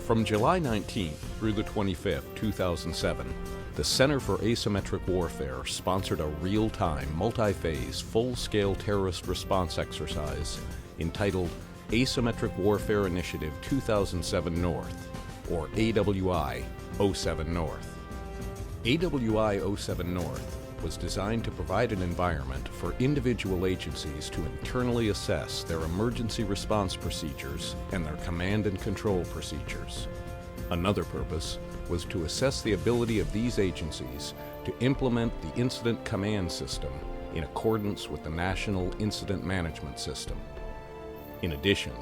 From July 19th through the 25th, 2007, the Center for Asymmetric Warfare sponsored a real-time, multi-phase, full-scale terrorist response exercise entitled Asymmetric Warfare Initiative 2007 North, or AWI 07 North. AWI 07 North was designed to provide an environment for individual agencies to internally assess their emergency response procedures and their command and control procedures. Another purpose was to assess the ability of these agencies to implement the Incident Command System in accordance with the National Incident Management System. In addition,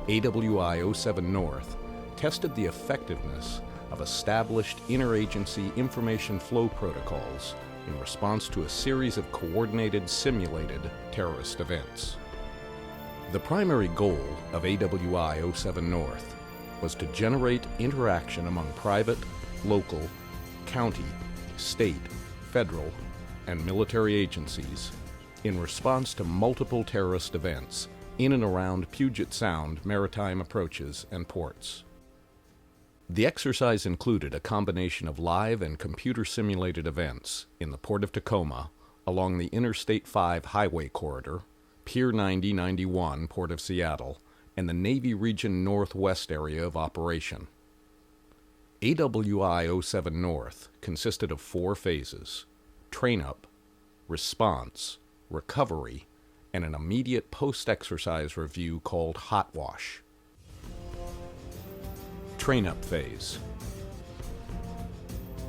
AWI 07 North tested the effectiveness of established interagency information flow protocols in response to a series of coordinated, simulated terrorist events. The primary goal of AWI 07 North was to generate interaction among private, local, county, state, federal, and military agencies in response to multiple terrorist events in and around Puget Sound maritime approaches and ports. The exercise included a combination of live and computer-simulated events in the Port of Tacoma, along the Interstate 5 highway corridor, Pier 90-91 Port of Seattle, and the Navy Region Northwest area of operation. AWI 07 North consisted of 4 phases: train-up, response, recovery, and an immediate post-exercise review called hot wash. Train-up phase.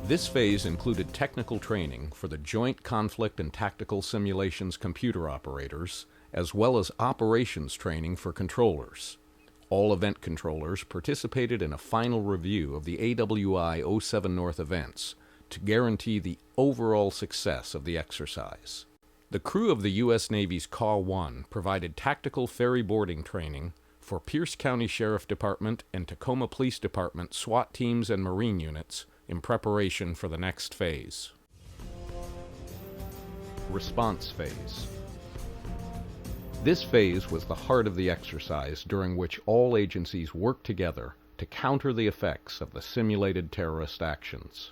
This phase included technical training for the Joint Conflict and Tactical Simulations computer operators, as well as operations training for controllers. All event controllers participated in a final review of the AWI 07 North events to guarantee the overall success of the exercise. The crew of the U.S. Navy's CAW-1 provided tactical ferry boarding training for Pierce County Sheriff Department and Tacoma Police Department SWAT teams and Marine units in preparation for the next phase. Response phase. This phase was the heart of the exercise, during which all agencies worked together to counter the effects of the simulated terrorist actions.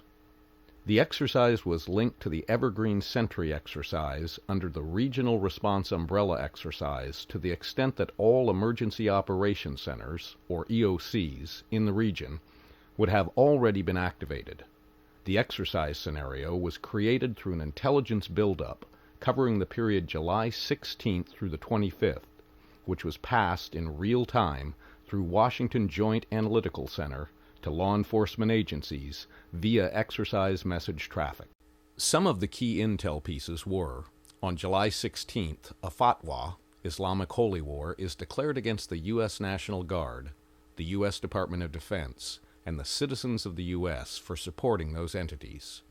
The exercise was linked to the Evergreen Sentry exercise under the Regional Response Umbrella exercise to the extent that all Emergency Operations Centers, or EOCs, in the region would have already been activated. The exercise scenario was created through an intelligence buildup covering the period July 16th through the 25th, which was passed in real time through Washington Joint Analytical Center to law enforcement agencies via exercise message traffic. Some of the key intel pieces were: on July 16th, a fatwa, Islamic Holy War, is declared against the U.S. National Guard, the U.S. Department of Defense, and the citizens of the U.S. for supporting those entities.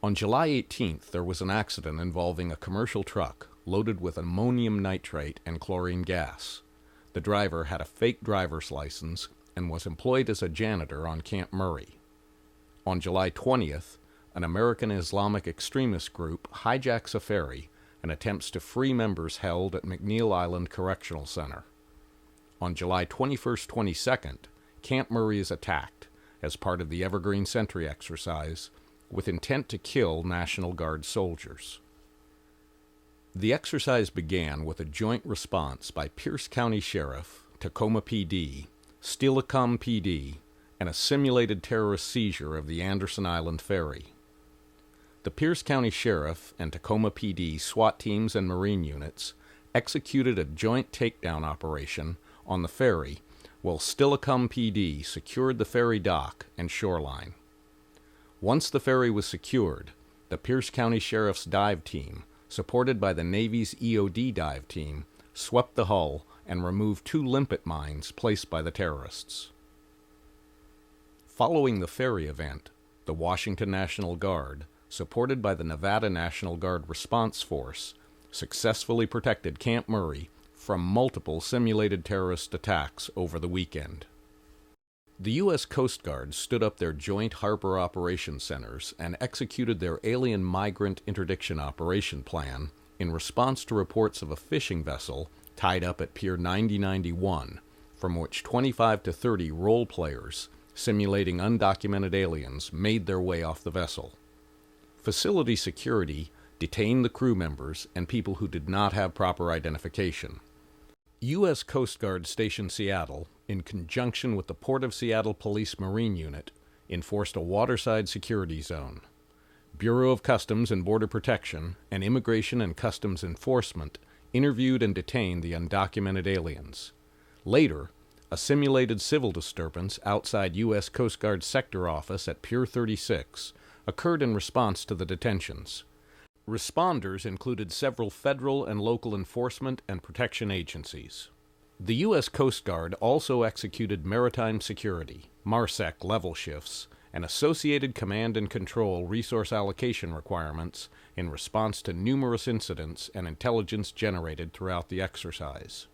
On July 18th, there was an accident involving a commercial truck loaded with ammonium nitrate and chlorine gas. The driver had a fake driver's license and was employed as a janitor on Camp Murray. On July 20th, an American Islamic extremist group hijacks a ferry and attempts to free members held at McNeil Island Correctional Center. On July 21st-22nd, Camp Murray is attacked as part of the Evergreen Sentry exercise with intent to kill National Guard soldiers. The exercise began with a joint response by Pierce County Sheriff, Tacoma PD, Steilacoom PD, and a simulated terrorist seizure of the Anderson Island Ferry. The Pierce County Sheriff and Tacoma PD SWAT teams and Marine units executed a joint takedown operation on the ferry while Steilacoom PD secured the ferry dock and shoreline. Once the ferry was secured, the Pierce County Sheriff's dive team, supported by the Navy's EOD dive team, swept the hull and removed 2 limpet mines placed by the terrorists. Following the ferry event, the Washington National Guard, supported by the Nevada National Guard Response Force, successfully protected Camp Murray from multiple simulated terrorist attacks over the weekend. The U.S. Coast Guard stood up their joint harbor operations centers and executed their alien migrant interdiction operation plan in response to reports of a fishing vessel tied up at Pier 90-91, from which 25 to 30 role players simulating undocumented aliens, made their way off the vessel. Facility security detained the crew members and people who did not have proper identification. U.S. Coast Guard Station Seattle, in conjunction with the Port of Seattle Police Marine Unit, enforced a waterside security zone. Bureau of Customs and Border Protection and Immigration and Customs Enforcement interviewed and detained the undocumented aliens. Later, a simulated civil disturbance outside U.S. Coast Guard Sector Office at Pier 36 occurred in response to the detentions. Responders included several federal and local enforcement and protection agencies. The U.S. Coast Guard also executed maritime security, MARSEC level shifts, and associated command and control resource allocation requirements in response to numerous incidents and intelligence generated throughout the exercise.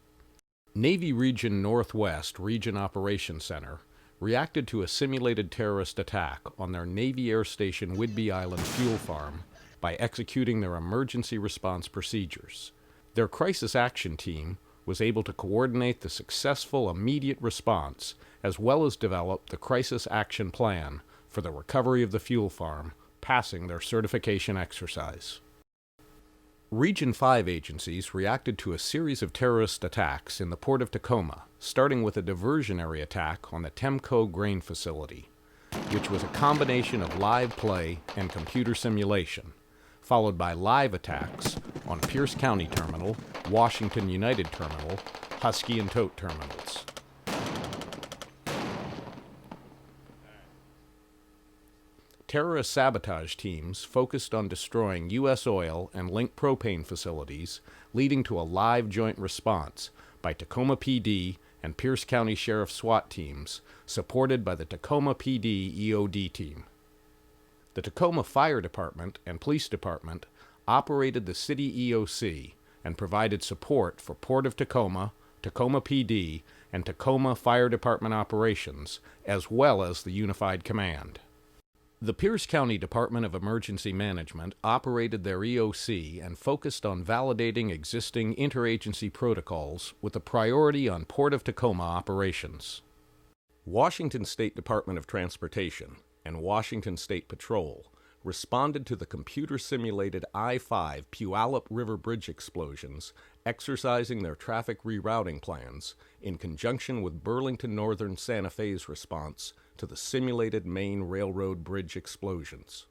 Navy Region Northwest Region Operations Center reacted to a simulated terrorist attack on their Navy Air Station Whidbey Island fuel farm by executing their emergency response procedures. Their crisis action team was able to coordinate the successful immediate response as well as develop the crisis action plan for the recovery of the fuel farm, passing their certification exercise. Region 5 agencies reacted to a series of terrorist attacks in the port of Tacoma, starting with a diversionary attack on the Temco grain facility, which was a combination of live play and computer simulation, followed by live attacks on Pierce County Terminal, Washington United Terminal, Husky and Tote terminals. Terrorist sabotage teams focused on destroying U.S. oil and linked propane facilities, leading to a live joint response by Tacoma PD and Pierce County Sheriff SWAT teams, supported by the Tacoma PD EOD team. The Tacoma Fire Department and Police Department operated the city EOC and provided support for Port of Tacoma, Tacoma PD, and Tacoma Fire Department operations, as well as the Unified Command. The Pierce County Department of Emergency Management operated their EOC and focused on validating existing interagency protocols with a priority on Port of Tacoma operations. Washington State Department of Transportation and Washington State Patrol responded to the computer-simulated I-5 Puyallup River Bridge explosions, exercising their traffic rerouting plans in conjunction with Burlington Northern Santa Fe's response to the simulated Maine Railroad Bridge explosions.